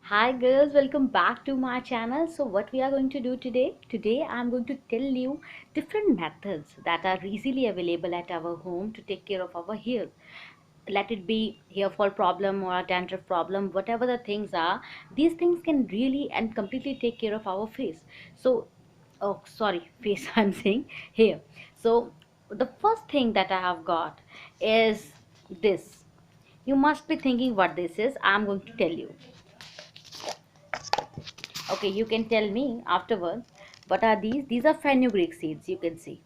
Hi girls, welcome back to my channel. So what we are going to do today I'm going to tell you different methods that are easily available at our home to take care of our hair. Let it be hair fall problem or a dandruff problem, whatever the things are, these things can really and completely take care of our face. So oh sorry, face I'm saying hair. So the first thing that I have got is this. You must be thinking what this is. I'm going to tell you. Okay, you can tell me afterwards. What are these? These are fenugreek seeds, you can see,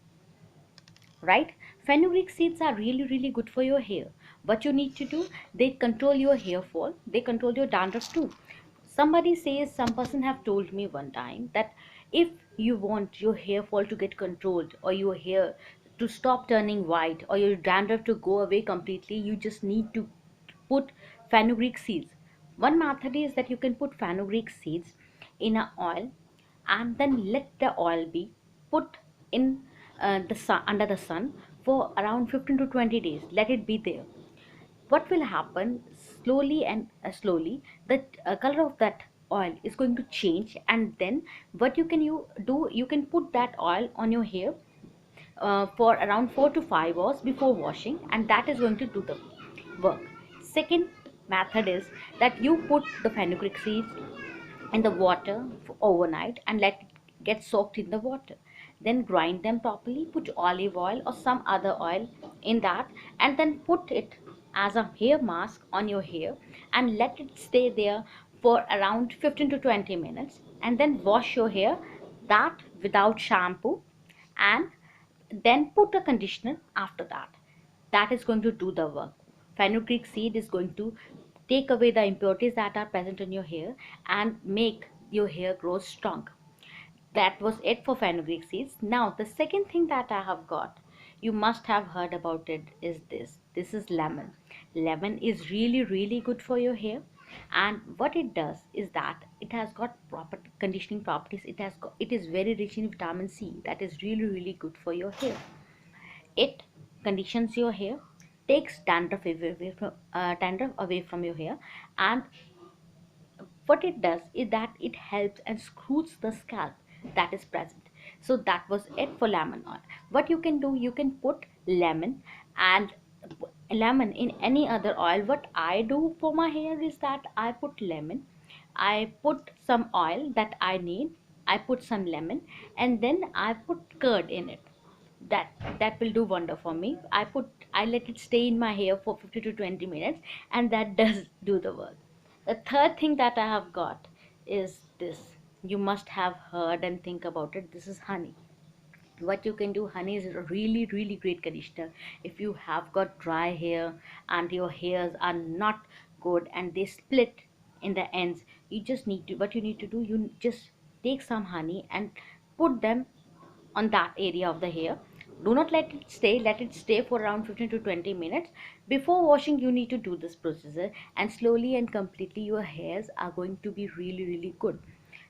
right? Fenugreek seeds are really good for your hair. What you need to do, they control your hair fall, they control your dandruff too. Somebody says, some person have told me one time that if you want your hair fall to get controlled, or your hair to stop turning white, or your dandruff to go away completely, you just need to put fenugreek seeds. One method is that you can put fenugreek seeds in a oil, and then let the oil be put in the sun, under the sun, for around 15 to 20 days. Let it be there. What will happen, slowly and slowly the color of that oil is going to change, and then what you do, you can put that oil on your hair for around 4 to 5 hours before washing, and that is going to do the work. Second method is that you put the fenugreek seeds in the water for overnight and let it get soaked in the water. Then grind them properly, put olive oil or some other oil in that, and then put it as a hair mask on your hair and let it stay there for around 15 to 20 minutes, and then wash your hair that without shampoo, and then put a conditioner after that. That is going to do the work. Fenugreek seed is going to take away the impurities that are present in your hair and make your hair grow strong. That was it for fenugreek seeds. Now the second thing that I have got, you must have heard about it, is this is lemon. Lemon is really good for your hair, and what it does is that it has got proper conditioning properties. It is very rich in vitamin C, that is really good for your hair. It conditions your hair, takes dandruff away from your hair, and what it does is that it helps and screws the scalp that is present. So that was it for lemon oil. What you can do, you can put lemon and lemon in any other oil. What I do for my hair is that I put lemon, I put some oil that I need, I put some lemon, and then I put curd in it. That will do wonder for me. I let it stay in my hair for 50 to 20 minutes, and that does do the work. The third thing that I have got is this. You must have heard and think about it. This is honey. What you can do, honey is a really great conditioner. If you have got dry hair and your hairs are not good and they split in the ends, you just need to, what you need to do, you just take some honey and put them on that area of the hair. Do not let it stay, let it stay for around 15 to 20 minutes. Before washing, you need to do this procedure, and slowly and completely your hairs are going to be really good.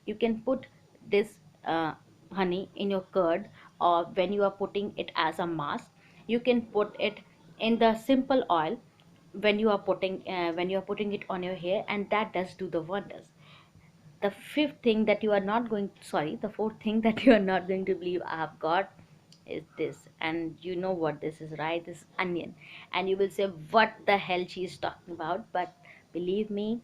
You can put this honey in your curd, or when you are putting it as a mask, you can put it in the simple oil when you are putting it on your hair, and that does do the wonders. The fifth thing that you are not going, sorry, the fourth thing that you are not going to believe I have got is this. And you know what this is, right? This is onion. And you will say, what the hell she is talking about? But believe me,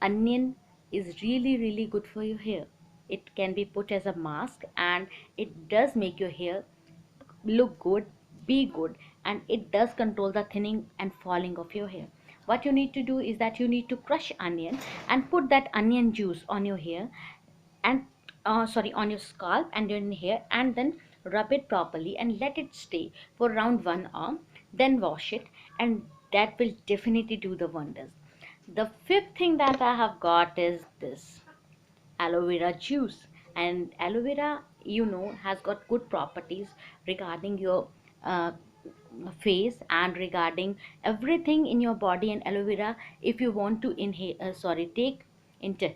onion is really good for your hair. It can be put as a mask, and it does make your hair look good, be good, and it does control the thinning and falling of your hair. What you need to do is that you need to crush onion and put that onion juice on your hair, and sorry, on your scalp and your hair, and then rub it properly and let it stay for around 1 hour. Then wash it, and that will definitely do the wonders. The fifth thing that I have got is this aloe vera juice. And aloe vera, has got good properties regarding your uh, face and regarding everything in your body. And aloe vera, if you want to inhale, take inter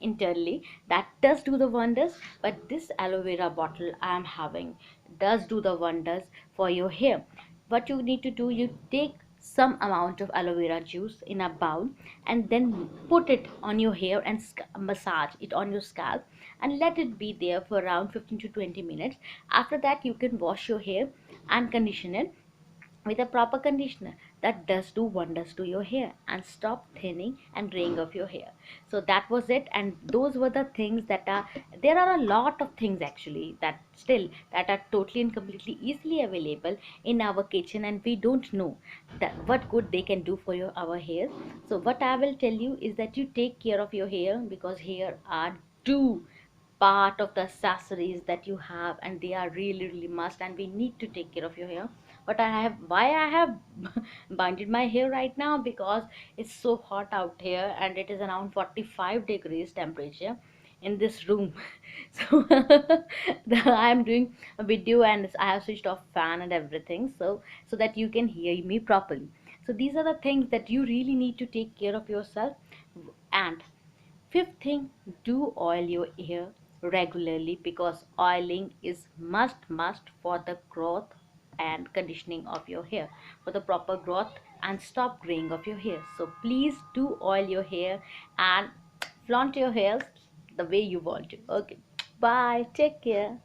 internally, that does do the wonders. But this aloe vera bottle I am having does do the wonders for your hair. What you need to do, you take some amount of aloe vera juice in a bowl, and then put it on your hair and massage it on your scalp and let it be there for around 15 to 20 minutes. After that, you can wash your hair and condition it with a proper conditioner that does do wonders to your hair and stop thinning and graying of your hair. So that was it, and those were the things that are there. Are a lot of things actually that still that are totally and completely easily available in our kitchen, and we don't know that what good they can do for your our hair. So what I will tell you is that you take care of your hair, because hair are two part of the accessories that you have, and they are really really must, and we need to take care of your hair. But I have binded my hair right now because it's so hot out here, and it is around 45 degrees temperature in this room. So I am doing a video and I have switched off fan and everything, so that you can hear me properly. So these are the things that you really need to take care of yourself. And fifth thing, do oil your hair regularly, because oiling is must for the growth and conditioning of your hair, for the proper growth and stop graying of your hair. So please do oil your hair and flaunt your hair the way you want to. Okay, bye, take care.